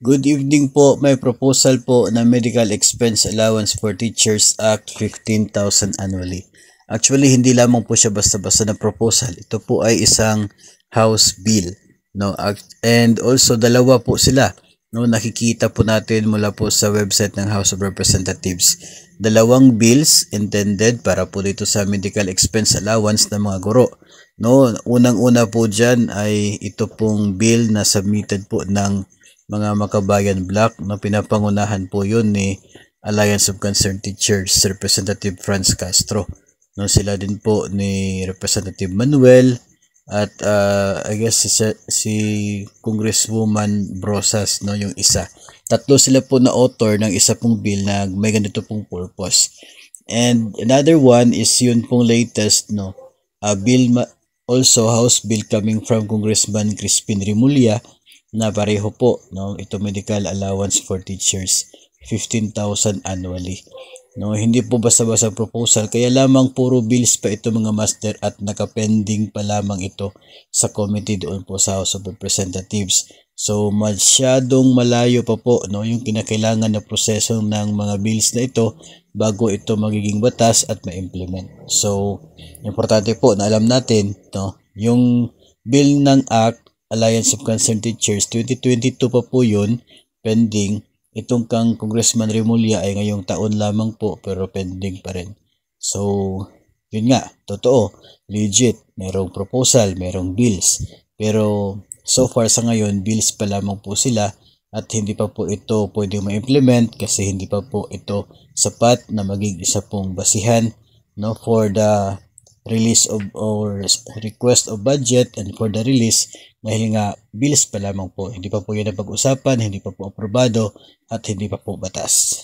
Good evening po. May proposal po na Medical Expense Allowance for Teachers Act 15,000 annually. Actually, hindi lamang po siya basta-basta na proposal. Ito po ay isang House Bill. No? And also, dalawa po sila. No? Nakikita po natin mula po sa website ng House of Representatives. Dalawang bills intended para po dito sa Medical Expense Allowance ng mga guro. No? Unang-una po dyan ay ito pong bill na submitted po ng mga Makabayan Bloc, no, pinapangunahan po yun ni Alliance of Concerned Teachers, Representative Franz Castro. No, sila din po ni Representative Manuel at I guess si Congresswoman Brosas, no, yung isa. Tatlo sila po na author ng isa pong bill na may ganito pong purpose. And another one is yun pong latest, no, bill also House bill coming from Congressman Crispin Rimulya na pareho po, no, ito medical allowance for teachers 15,000 annually. No, hindi po basta-basta proposal, kaya lamang puro bills pa ito mga master at nakapending pa lamang ito sa committee doon po sa House of Representatives. So masyadong malayo pa po, no, yung kinakailangan na proseso ng mga bills na ito bago ito magiging batas at ma-implement. So importante po na alam natin, no, yung bill ng act Alliance of Concerned Teachers 2022 pa po yun, pending. Itong kang Congressman Rimulya ay ngayong taon lamang po pero pending pa rin. So yun nga, totoo, legit, merong proposal, merong bills, pero so far sa ngayon bills pa lamang po sila at hindi pa po ito pwedeng ma-implement kasi hindi pa po ito sapat na maging isa pong basihan, no, for the release of or request of budget and for the release dahil nga bills pa lamang po, hindi pa po yan ang pag-usapan, hindi pa po aprobado at hindi pa po batas.